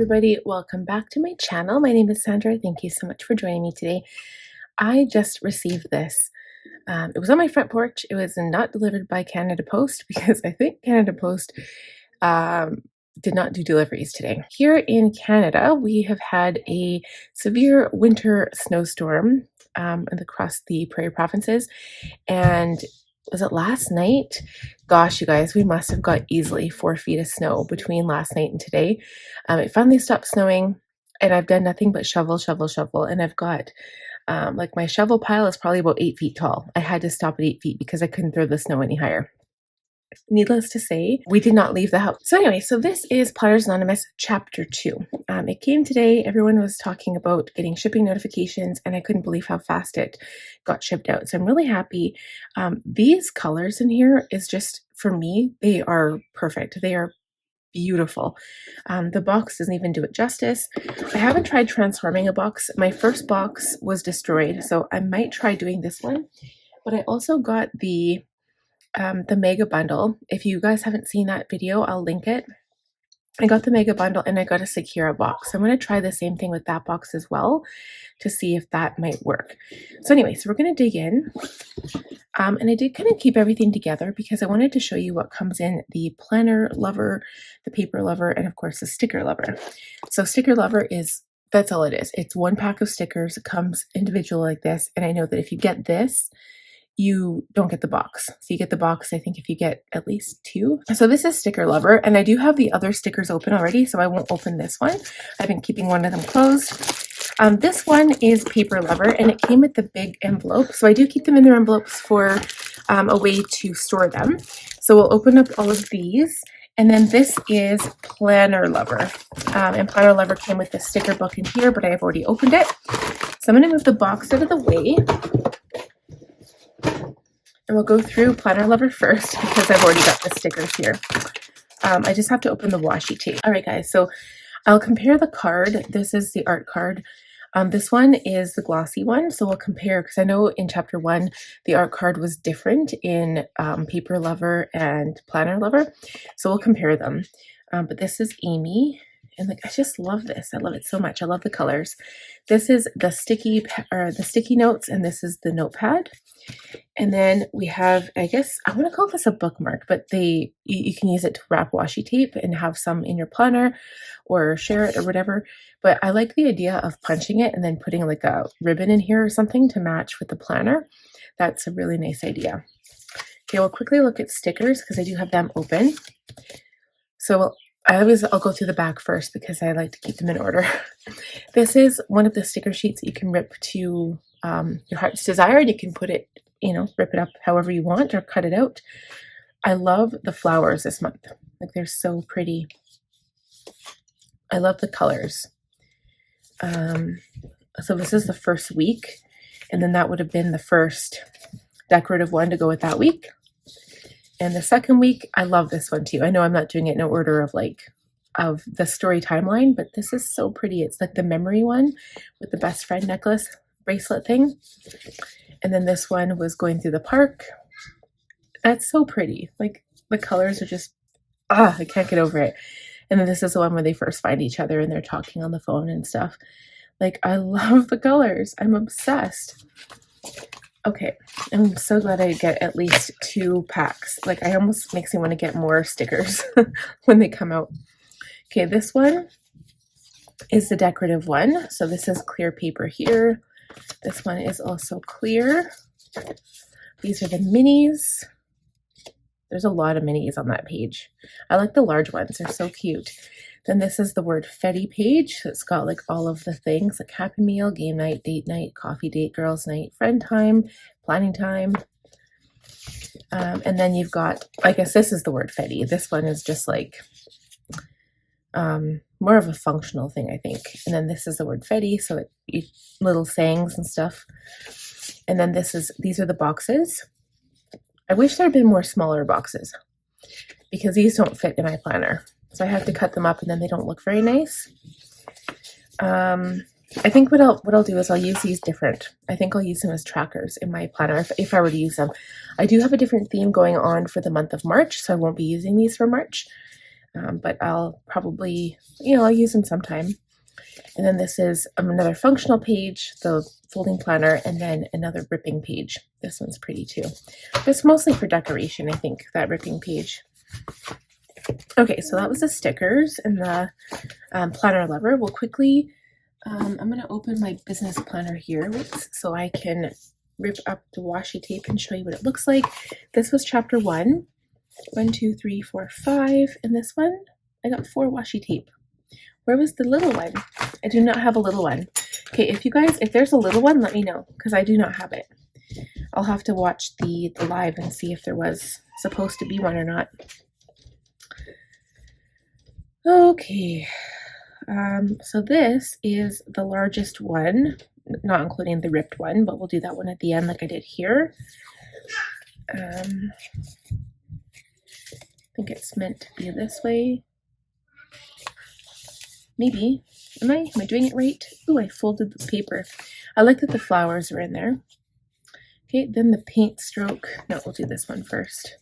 everybody, welcome back to my channel. My name is Sandra. Thank you so much for joining me today. I just received this. It was on my front porch. It was not delivered by Canada Post because I think Canada Post did not do deliveries today. Here in Canada, we have had a severe winter snowstorm across the prairie provinces, and was it last night? Gosh, you guys, we must have got easily 4 feet of snow between last night and today. It finally stopped snowing, and I've done nothing but shovel, shovel, shovel. And I've got, like, my shovel pile is probably about 8 feet tall. I had to stop at 8 feet because I couldn't throw the snow any higher. Needless to say, we did not leave the house. So anyway, so this is Potter's Anonymous Chapter 2. It came today. Everyone was talking about getting shipping notifications, and I couldn't believe how fast it got shipped out. So I'm really happy. These colors in here is just, for me, they are perfect. They are beautiful. The box doesn't even do it justice. I haven't tried transforming a box. My first box was destroyed, so I might try doing this one. But I also got the mega bundle. If you guys haven't seen that video, I'll link it. I got the mega bundle and I got a Secura box. I'm going to try the same thing with that box as well to see if that might work. So anyway, so we're going to dig in. And I did kind of keep everything together because I wanted to show you what comes in the planner lover, the paper lover, and of course the sticker lover. So sticker lover is, that's all it is. It's one pack of stickers. It comes individual like this. And I know that if you get this, you don't get the box. So you get the box, I think, if you get at least 2. So this is Sticker Lover, and I do have the other stickers open already, so I won't open this one. I've been keeping one of them closed. This one is Paper Lover, and it came with the big envelope. So I do keep them in their envelopes for a way to store them. So we'll open up all of these. And then this is Planner Lover. And Planner Lover came with the sticker book in here, but I have already opened it. So I'm going to move the box out of the way. And we'll go through Planner Lover first because I've already got the stickers here. I just have to open the washi tape. All right, guys, so I'll compare the card. This is the art card. This one is the glossy one, so we'll compare because I know in Chapter 1, the art card was different in Paper Lover and Planner Lover, so we'll compare them. But this is Amy. And like, I just love this. I love it so much. I love the colors. This is the sticky notes, and this is the notepad. And then we have, I guess, I want to call this a bookmark, but you can use it to wrap washi tape and have some in your planner or share it or whatever. But I like the idea of punching it and then putting like a ribbon in here or something to match with the planner. That's a really nice idea. Okay, we'll quickly look at stickers because I do have them open. So I'll go through the back first because I like to keep them in order. This is one of the sticker sheets that you can rip to your heart's desire, and you can put it, rip it up however you want or cut it out. I love the flowers this month. Like, they're so pretty. I love the colors. So this is the first week, and then that would have been the first decorative one to go with that week. And the second week, I love this one too. I know I'm not doing it in order of the story timeline, but this is so pretty. It's like the memory one with the best friend necklace bracelet thing. And then this one was going through the park. That's so pretty. Like, the colors are just, I can't get over it. And then this is the one where they first find each other and they're talking on the phone and stuff. Like, I love the colors. I'm obsessed. Okay, I'm so glad I get at least 2 packs. Like, I almost makes me want to get more stickers when they come out. Okay, this one is the decorative one. So this is clear paper here. This one is also clear. These are the minis. There's a lot of minis on that page. I like the large ones. They're so cute. Then this is the word Fetty page. So it's got like all of the things like Happy Meal, game night, date night, coffee date, girls night, friend time, planning time. And then you've got, I guess this is the word Fetty. This one is just like more of a functional thing, I think. And then this is the word Fetty. So little sayings and stuff. And then these are the boxes. I wish there had been more smaller boxes because these don't fit in my planner. So I have to cut them up and then they don't look very nice. I think what I'll do is I'll use these different. I think I'll use them as trackers in my planner if I were to use them. I do have a different theme going on for the month of March, so I won't be using these for March. but I'll probably, I'll use them sometime. And then this is another functional page, the folding planner, and then another ripping page. This one's pretty too. It's mostly for decoration, I think, that ripping page. Okay, so that was the stickers and the planner lever. We'll quickly, I'm going to open my business planner here so I can rip up the washi tape and show you what it looks like. This was chapter 1. 1, 2, 3, 4, 5. And this one, I got 4 washi tape. Where was the little one? I do not have a little one. Okay, if there's a little one, let me know, because I do not have it. I'll have to watch the live and see if there was supposed to be one or not. Okay, so this is the largest one, not including the ripped one, but we'll do that one at the end like I did here. I think it's meant to be this way. Maybe. Am I doing it right? Ooh, I folded the paper. I like that the flowers are in there. Okay, then the paint stroke. No, we'll do this one first.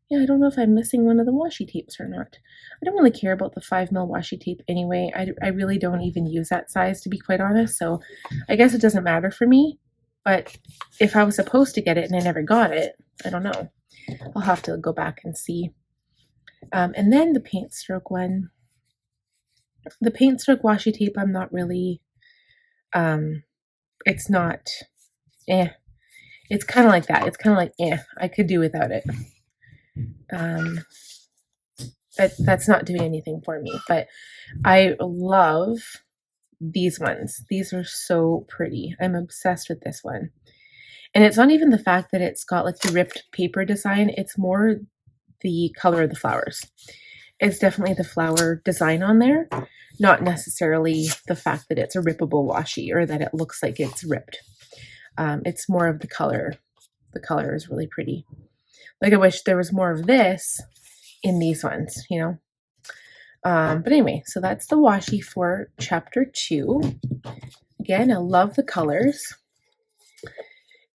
Yeah, I don't know if I'm missing one of the washi tapes or not. I don't really care about the 5mm washi tape anyway. I really don't even use that size, to be quite honest, so I guess it doesn't matter for me. But if I was supposed to get it and I never got it, I don't know. I'll have to go back and see. And then the paint stroke one. The paint stroke washi tape, I'm not really, it's not, it's kind of like that. It's kind of like, I could do without it. That's not doing anything for me, but I love these ones. These are so pretty. I'm obsessed with this one. And it's not even the fact that it's got like the ripped paper design. It's more the color of the flowers. It's definitely the flower design on there, not necessarily the fact that it's a rippable washi or that it looks like it's ripped. It's more of the color. The color is really pretty. Like I wish there was more of this in these ones, But anyway, so that's the washi for chapter 2. Again, I love the colors.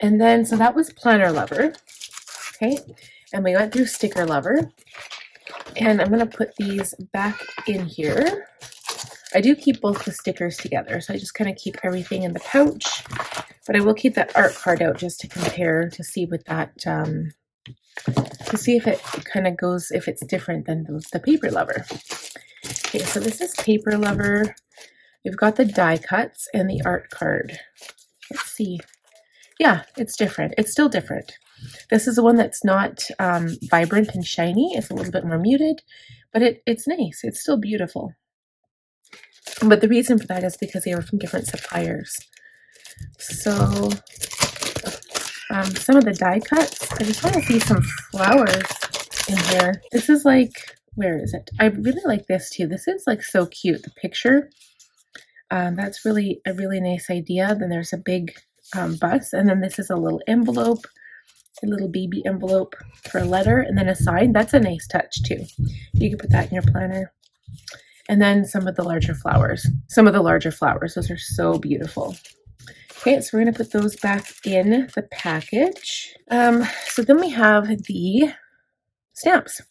And then, so that was planner lever. Okay, and we went through sticker lever. And I'm going to put these back in here. I do keep both the stickers together, so I just kind of keep everything in the pouch. But I will keep that art card out just to compare, to see what that, to see if it kind of goes, if it's different than the paper lever. Okay, so this is paper lever. We've got the die cuts and the art card. Let's see. Yeah, it's different. It's still different. This is the one that's not vibrant and shiny. It's a little bit more muted, but it's nice. It's still beautiful. But the reason for that is because they were from different suppliers. So some of the die cuts, I just want to see some flowers in here. This is like, where is it? I really like this too. This is like so cute, the picture. That's really a really nice idea. Then there's a big bus, and then this is a little envelope, a little baby envelope for a letter, and then a sign. That's a nice touch too. You can put that in your planner. And then some of the larger flowers. Those are so beautiful. Okay, so we're going to put those back in the package. So then we have the stamps.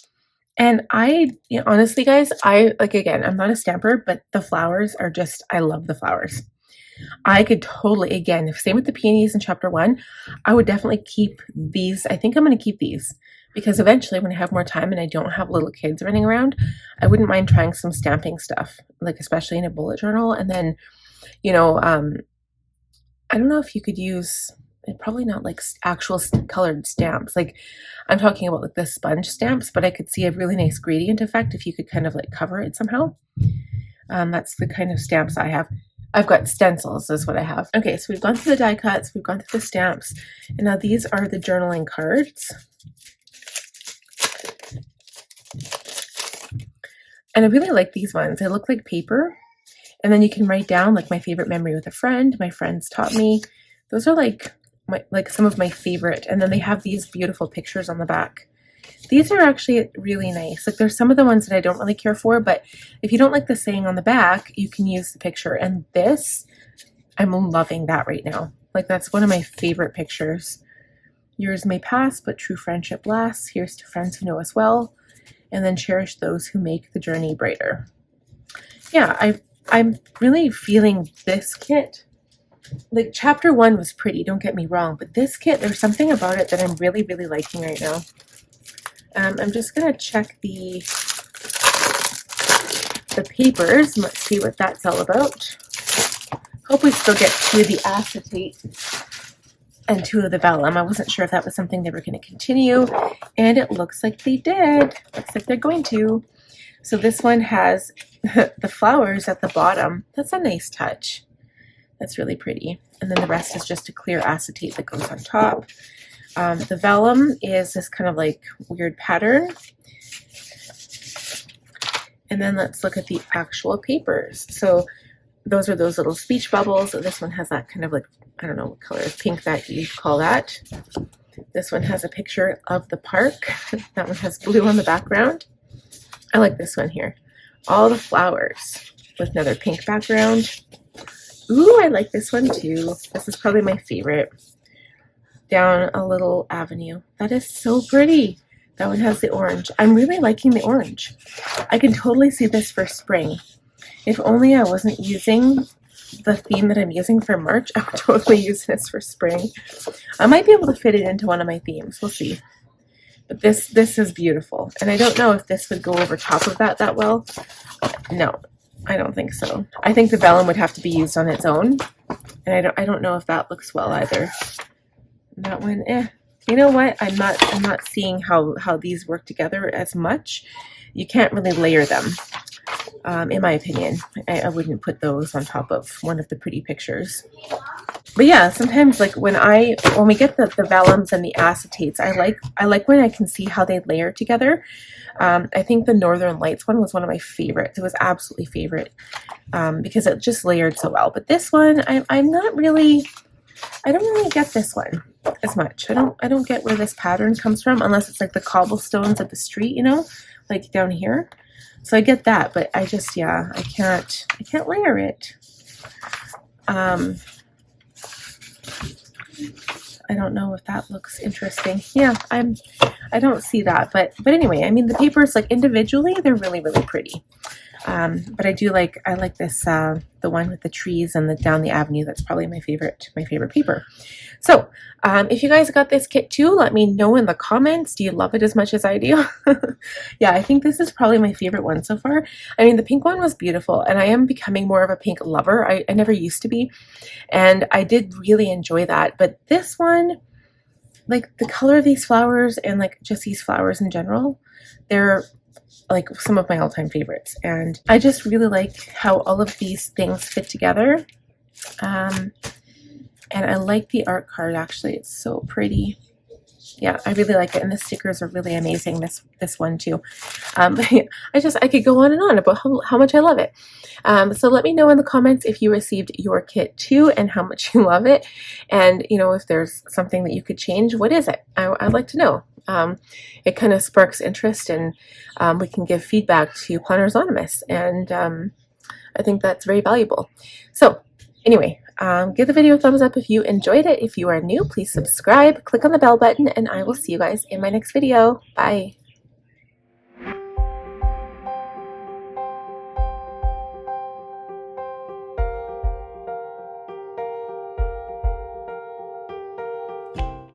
And honestly, guys, again, I'm not a stamper, but the flowers are just, I love the flowers. I could totally, again, same with the peonies in chapter 1, I would definitely keep these. I think I'm going to keep these because eventually when I have more time and I don't have little kids running around, I wouldn't mind trying some stamping stuff, like especially in a bullet journal. And then, I don't know if you could use, probably not like actual colored stamps. Like I'm talking about like the sponge stamps, but I could see a really nice gradient effect if you could kind of like cover it somehow. That's the kind of stamps I have. I've got stencils is what I have. Okay, so we've gone through the die cuts, we've gone through the stamps, and now these are the journaling cards. And I really like these ones. They look like paper. And then you can write down like my favorite memory with a friend, my friends taught me. Those are like some of my favorite. And then they have these beautiful pictures on the back. These are actually really nice. Like there's some of the ones that I don't really care for, but if you don't like the saying on the back, you can use the picture. And this, I'm loving that right now. Like that's one of my favorite pictures. Years may pass, but true friendship lasts. Here's to friends who know us well. and then cherish those who make the journey brighter. Yeah, I'm really feeling this kit. Like chapter 1 was pretty, don't get me wrong, but this kit, there's something about it that I'm really, really liking right now. I'm just gonna check the papers. Let's see what that's all about. Hope we still get 2 of the acetate and 2 of the vellum. I wasn't sure if that was something they were going to continue, and it looks like they did. Looks like they're going to. So this one has the flowers at the bottom. That's a nice touch. That's really pretty. And then the rest is just a clear acetate that goes on top. The vellum is this kind of like weird pattern. And then let's look at the actual papers. So those are those little speech bubbles. This one has that kind of like, I don't know what color of pink that you call that. This one has a picture of the park. That one has blue on the background. I like this one here. All the flowers with another pink background. Ooh, I like this one too. This is probably my favorite. Down a little avenue. That is so pretty. That one has the orange. I'm really liking the orange. I can totally see this for spring. If only I wasn't using the theme that I'm using for March, I would totally use this for spring. I might be able to fit it into one of my themes. We'll see. But this is beautiful. And I don't know if this would go over top of that well. No, I don't think so. I think the vellum would have to be used on its own. And I don't know if that looks well either. That one, You know what? I'm not seeing how these work together as much. You can't really layer them, in my opinion. I wouldn't put those on top of one of the pretty pictures. But yeah, sometimes like when we get the vellums and the acetates, I like when I can see how they layer together. I think the Northern Lights one was one of my favorites. It was absolutely favorite because it just layered so well. But this one, I don't really get this one as much. I don't get where this pattern comes from, unless it's like the cobblestones of the street, you know, like down here. So I get that, but I just, yeah, I can't layer it. I don't know if that looks interesting. Yeah, I don't see that, but anyway, I mean, the papers, like individually, they're really, really pretty. But I like this, the one with the trees and down the avenue. That's probably my favorite paper. So, if you guys got this kit too, let me know in the comments. Do you love it as much as I do? Yeah, I think this is probably my favorite one so far. I mean, the pink one was beautiful, and I am becoming more of a pink lover. I never used to be, and I did really enjoy that. But this one, like the color of these flowers and like just these flowers in general, they're like some of my all-time favorites, and I just really like how all of these things fit together. And I like the art card, actually. It's so pretty. Yeah, I really like it, and the stickers are really amazing, this one too. I could go on and on about how much I love it. So let me know in the comments if you received your kit too and how much you love it, and you know, if there's something that you could change. What is it? I'd like to know. It kind of sparks interest, and we can give feedback to Planners Anonymous, and I think that's very valuable. So anyway, give the video a thumbs up if you enjoyed it. If you are new, please subscribe, click on the bell button, and I will see you guys in my next video. Bye.